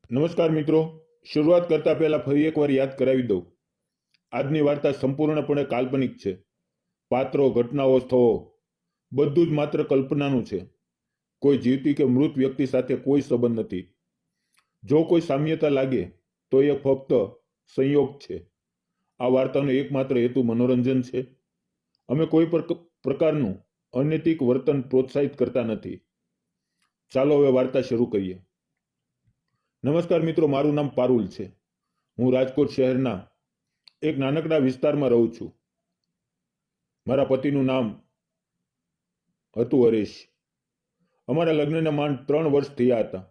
નમસ્કાર મિત્રો. શરૂઆત કરતા પહેલા ફરી એકવાર યાદ કરાવી દઉં. આજની વાર્તા સંપૂર્ણપણે કાલ્પનિક છે. પાત્રો, ઘટનાઓ, સ્થળો બધું જ માત્ર કલ્પનાનું છે. કોઈ જીવતી કે મૃત વ્યક્તિ સાથે કોઈ સંબંધ નથી. જો કોઈ સામ્યતા લાગે તો એ ફક્ત સંયોગ છે. આ વાર્તાનો એકમાત્ર હેતુ મનોરંજન છે. અમે કોઈ પ્રકારનું અનૈતિક વર્તન પ્રોત્સાહિત કરતા નથી. ચાલો હવે વાર્તા શરૂ કરીએ. નમસ્કાર મિત્રો, મારું નામ પારુલ છે. હું રાજકોટ શહેરના એક નાનકડા વિસ્તારમાં રહું છું. મારા પતિનું નામ હતું હરેશ. અમારા લગ્નને માંડ 3 વર્ષ થયા હતા.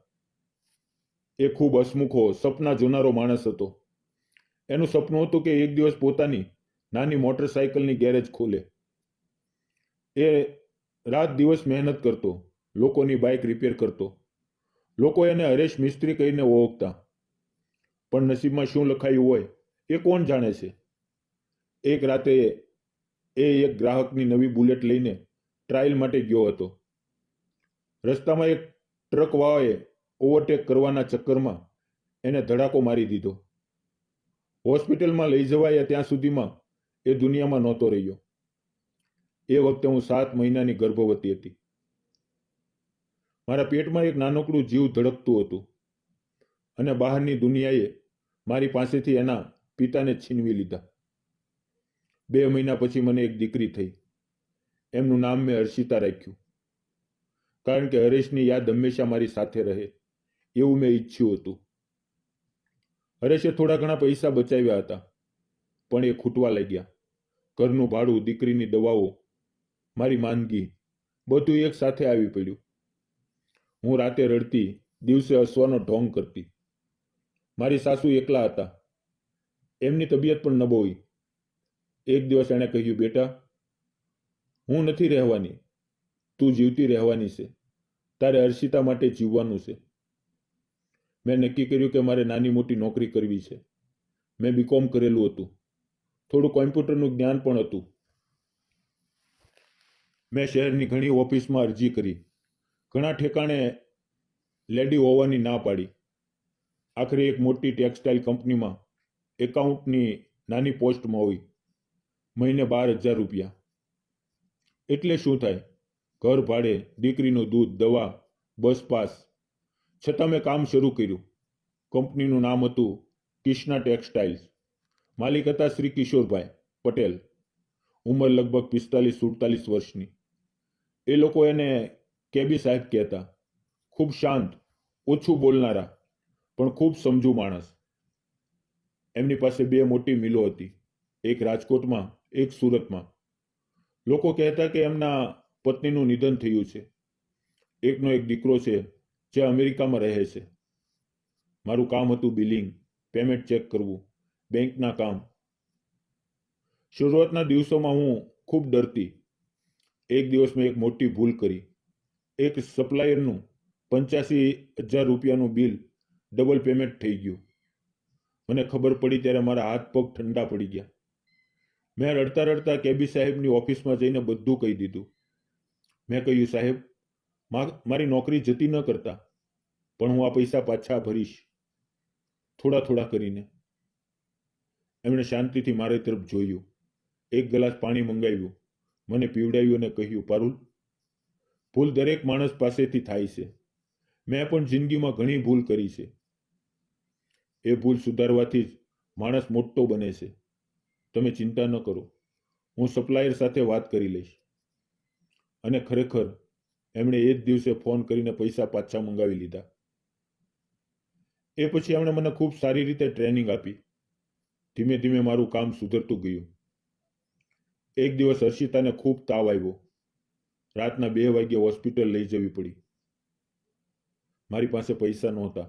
એ ખૂબ હસમુખો, સપના જોનારો માણસ હતો. એનું સપનું હતું કે એક દિવસ પોતાની નાની મોટરસાયકલની ગેરેજ ખોલે. એ રાત દિવસ મહેનત કરતો, લોકોની બાઇક રિપેર કરતો. લોકો એને હરેશ મિસ્ત્રી કહીને ઓળખતા. પણ નસીબમાં શું લખાયું હોય એ કોણ જાણે છે. એક રાતે એ એક ગ્રાહકની નવી બુલેટ લઈને ટ્રાયલ માટે ગયો હતો. રસ્તામાં એક ટ્રકવાળાએ ઓવરટેક કરવાના ચક્કરમાં એને ધડાકો મારી દીધો. હોસ્પિટલમાં લઈ જવાયા ત્યાં સુધીમાં એ દુનિયામાં નહોતો રહ્યો. એ વખતે હું 7 મહિનાની ગર્ભવતી હતી. મારા પેટમાં એક નાનકડું જીવ ધડકતું હતું અને બહારની દુનિયાએ મારી પાસેથી એના પિતાને છીનવી લીધા. 2 મહિના પછી મને એક દીકરી થઈ. એમનું નામ મેં હર્ષિતા રાખ્યું, કારણ કે હરેશની યાદ હંમેશા મારી સાથે રહે એવું મેં ઈચ્છ્યું હતું. હરેશે થોડા ઘણા પૈસા બચાવ્યા હતા, પણ એ ખૂટવા લાગ્યા. ઘરનું ભાડું, દીકરીની દવાઓ, મારી માંદગી, બધું એક સાથે આવી પડ્યું. હું રાતે રડતી, દિવસે હસવાનો ઢોંગ કરતી. મારી સાસુ એકલા હતા. એમની તબિયત પણ નબળી. એક દિવસ એણે કહ્યું, બેટા, હું નથી રહેવાની, તું જીવતી રહેવાની છે. તારે હર્ષિતા માટે જીવવાનું છે. મેં નક્કી કર્યું કે મારે નાની મોટી નોકરી કરવી છે. મેં બીકોમ કરેલું હતું. થોડું કોમ્પ્યુટરનું જ્ઞાન પણ હતું. મેં શહેરની ઘણી ઓફિસમાં અરજી કરી. ઘણા ઠેકાણે લેડી હોવાની ના પાડી. આખરે એક મોટી ટેક્સટાઇલ કંપનીમાં એકાઉન્ટની નાની પોસ્ટમાં હોઈ. મહિને 12,000 રૂપિયા. એટલે શું થાય? ઘર ભાડે, દીકરીનું દૂધ, દવા, બસ પાસ. છતાં મેં કામ શરૂ કર્યું. કંપનીનું નામ હતું કિષ્ના ટેક્સટાઇલ્સ. માલિક હતા શ્રી કિશોરભાઈ પટેલ. ઉંમર લગભગ 45-47 વર્ષની. એ લોકો એને કેબી સાહેબ કહેતા. ખૂબ શાંત, ઓછું બોલનારા, પણ ખૂબ સમજુ માણસ. એમની પાસે 2 મોટી મિલો હતી, એક રાજકોટમાં, એક સુરતમાં. લોકો કહેતા કે એમના પત્નીનું નિધન થયું છે. એકનો એક દીકરો છે જે અમેરિકામાં રહે છે. મારું કામ હતું બિલિંગ, પેમેન્ટ ચેક કરવું, બેંકના કામ. શરૂઆતના દિવસોમાં હું ખૂબ ડરતી. એક દિવસ મેં એક મોટી ભૂલ કરી. એક સપ્લાયરનું 85,000 રૂપિયાનું બિલ ડબલ પેમેન્ટ થઈ ગયું. મને ખબર પડી ત્યારે મારા હાથ પગ ઠંડા પડી ગયા. મેં રડતા રડતા કેબી સાહેબની ઓફિસમાં જઈને બધું કહી દીધું. મેં કહ્યું, સાહેબ, મારી નોકરી જતી ન કરતા, પણ હું આ પૈસા પાછા ભરીશ, થોડા થોડા કરીને. એમણે શાંતિથી મારી તરફ જોયું, એક ગ્લાસ પાણી મંગાવ્યું, મને પીવડાવ્યું અને કહ્યું, પારુલ, ભૂલ દરેક માણસ પાસેથી થાય છે. મેં પણ જિંદગીમાં ઘણી ભૂલ કરી છે. એ ભૂલ સુધારવાથી જ માણસ મોટો બને છે. તમે ચિંતા ન કરો, હું સપ્લાયર સાથે વાત કરી લઈશ. અને ખરેખર એમણે એ જ દિવસે ફોન કરીને પૈસા પાછા મંગાવી લીધા. એ પછી એમણે મને ખૂબ સારી રીતે ટ્રેનિંગ આપી. ધીમે ધીમે મારું કામ સુધરતું ગયું. એક દિવસ હર્ષિતાને ખૂબ તાવ આવ્યો. રાતના 2 વાગ્યે હોસ્પિટલ લઈ જવી પડી. મારી પાસે પૈસા નહોતા.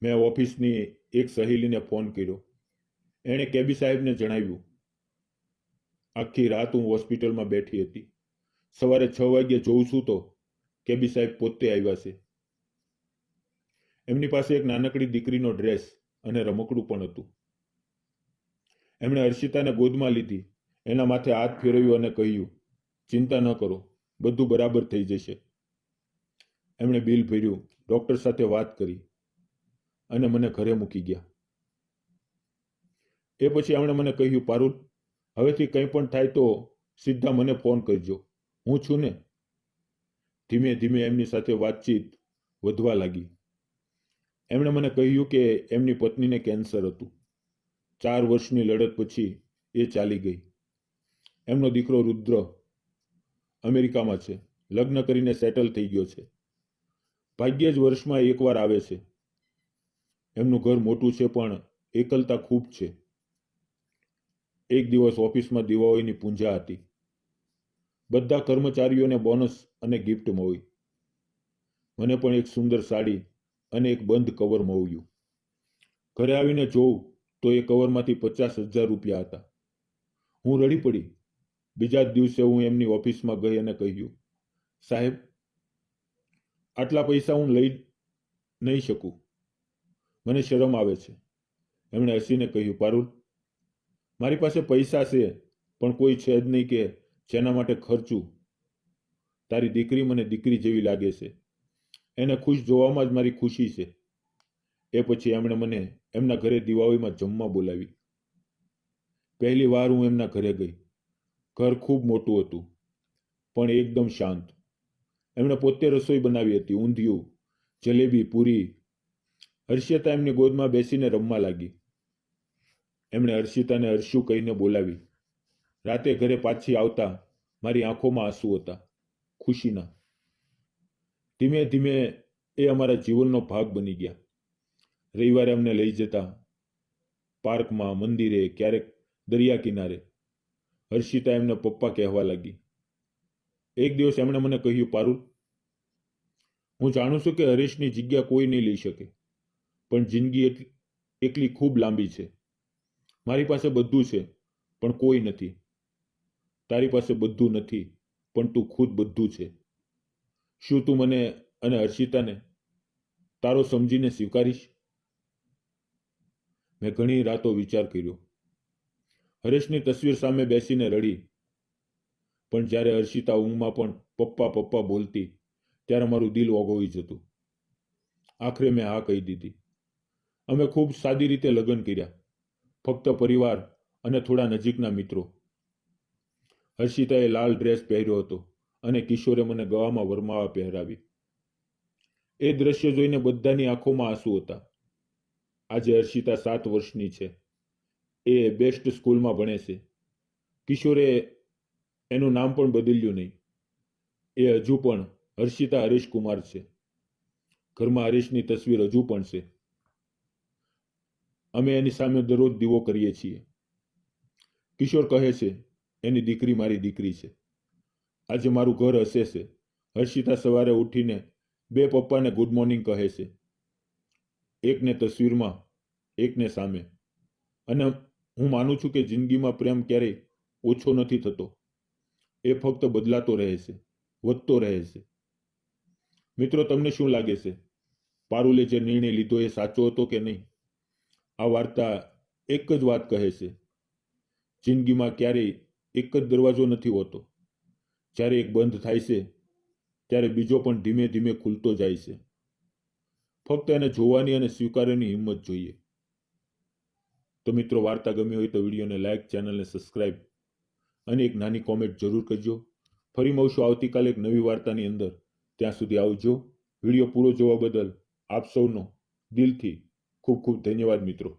મેં ઓફિસની એક સહેલીને ફોન કર્યો. એણે કેબી સાહેબને જણાવ્યું. આખી રાત હું હોસ્પિટલમાં બેઠી હતી. સવારે 6 વાગ્યે જોઉં છું તો કેબી સાહેબ પોતે આવ્યા છે. એમની પાસે એક નાનકડી દીકરીનો ડ્રેસ અને રમકડું પણ હતું. એમણે હર્ષિતાને ગોદમાં લીધી, એના માથે હાથ ફેરવ્યો અને કહ્યું, ચિંતા ન કરો, બધું બરાબર થઈ જશે. એમણે બિલ ભર્યું, ડૉક્ટર સાથે વાત કરી અને મને ઘરે મૂકી ગયા. એ પછી એમણે મને કહ્યું, પારુલ, હવેથી કંઈ પણ થાય તો સીધા મને ફોન કરજો, હું છું ને. ધીમે ધીમે એમની સાથે વાતચીત વધવા લાગી. એમણે મને કહ્યું કે એમની પત્નીને કેન્સર હતું. 4 વર્ષની લડત પછી એ ચાલી ગઈ. એમનો દીકરો રુદ્ર અમેરિકામાં છે, લગ્ન કરીને સેટલ થઈ ગયો છે. ભાગ્યે જ વર્ષમાં એકવાર આવે છે. એમનું ઘર મોટું છે પણ એકલતા ખૂબ છે. એક દિવસ ઓફિસમાં દિવાળીની પૂજા હતી. બધા કર્મચારીઓને બોનસ અને ગિફ્ટ મળી. મને પણ એક સુંદર સાડી અને એક બંધ કવર મળ્યું. ઘરે આવીને જોઉં તો એ કવરમાંથી 50,000 રૂપિયા હતા. હું રડી પડી. બીજા જ દિવસે હું એમની ઓફિસમાં ગઈ અને કહ્યું, સાહેબ, આટલા પૈસા હું લઈ નહીં શકું, મને શરમ આવે છે. એમણે હસીને કહ્યું, પારુલ, મારી પાસે પૈસા છે પણ કોઈ છે જ નહીં કે જેના માટે ખર્ચું. તારી દીકરી મને દીકરી જેવી લાગે છે. એને ખુશ જોવામાં જ મારી ખુશી છે. એ પછી એમણે મને એમના ઘરે દિવાળીમાં જમવા બોલાવી. પહેલી વાર હું એમના ઘરે ગઈ. ઘર ખૂબ મોટું હતું પણ એકદમ શાંત. એમણે પોતે રસોઈ બનાવી હતી. ઊંધિયું, જલેબી, પૂરી. હર્ષિતા એમની ગોદમાં બેસીને રમવા લાગી. એમણે હર્ષિતાને હર્ષુ કહીને બોલાવી. રાતે ઘરે પાછી આવતા મારી આંખોમાં આંસુ હતા, ખુશીના. ધીમે ધીમે એ અમારા જીવનનો ભાગ બની ગયા. રવિવારે અમને લઈ જતા પાર્કમાં, મંદિરે, ક્યારેક દરિયા કિનારે. હર્ષિતા એમને પપ્પા કહેવા લાગી. એક દિવસ એમણે મને કહ્યું, પારુલ, હું જાણું છું કે હરેશની જગ્યા કોઈ નહીં લઈ શકે, પણ જિંદગી એકલી ખૂબ લાંબી છે. મારી પાસે બધું છે પણ કોઈ નથી. તારી પાસે બધું નથી પણ તું ખુદ બધું છે. શું તું મને અને હર્ષિતાને તારો સમજીને સ્વીકારીશ? મેં ઘણી રાતો વિચાર કર્યો. હરેશની તસવીર સામે બેસીને રડી. પણ જ્યારે હર્ષિતા ઊંઘમાં પણ પપ્પા પપ્પા બોલતી ત્યારે મારું દિલ ઓગળી જતું. આખરે મેં હા કહી દીધી. અમે ખૂબ સાદી રીતે લગ્ન કર્યા, ફક્ત પરિવાર અને થોડા નજીકના મિત્રો. હર્ષિતાએ લાલ ડ્રેસ પહેર્યો હતો અને કિશોરે મને ગળામાં વરમાળા પહેરાવી. એ દ્રશ્ય જોઈને બધાની આંખોમાં આંસુ હતા. આજે હર્ષિતા 7 વર્ષની છે. એ બેસ્ટ સ્કૂલમાં ભણે છે. કિશોરે એનું નામ પણ બદલ્યું નહીં. એ હજુ પણ હર્ષિતા હરેશ કુમાર છે. ઘરમાં હરેશની તસવીર હજુ પણ છે. અમે એની સામે દરરોજ દીવો કરીએ છીએ. કિશોર કહે છે એની દીકરી મારી દીકરી છે. આજે મારું ઘર હસે છે. હર્ષિતા સવારે ઉઠીને 2 પપ્પાને ગુડ મોર્નિંગ કહે છે, એકને તસવીરમાં, એકને સામે. અને હું માનું છું કે જિંદગીમાં પ્રેમ ક્યારેય ઓછો નથી થતો. એ ફક્ત બદલાતો રહે છે, વધતો રહે છે. મિત્રો, તમને શું લાગે છે? પારુલે જે નિર્ણય લીધો એ સાચો હતો કે નહીં? આ વાર્તા એક જ વાત કહે છે, જિંદગીમાં ક્યારેય એક જ દરવાજો નથી હોતો. જ્યારે એક બંધ થાય છે ત્યારે બીજો પણ ધીમે ધીમે ખુલતો જાય છે. ફક્ત એને જોવાની અને સ્વીકારવાની હિંમત જોઈએ. તો મિત્રો, વાર્તા ગમી હોય તો વિડીયોને લાઈક, ચેનલને સબસ્ક્રાઈબ અને એક નાની કોમેન્ટ જરૂર કરજો. ફરી મળશું આવતીકાલે એક નવી વાર્તાની અંદર. ત્યાં સુધી આવજો. વિડીયો પૂરો જોવા બદલ આપ સૌનો દિલથી ખૂબ ખૂબ ધન્યવાદ મિત્રો.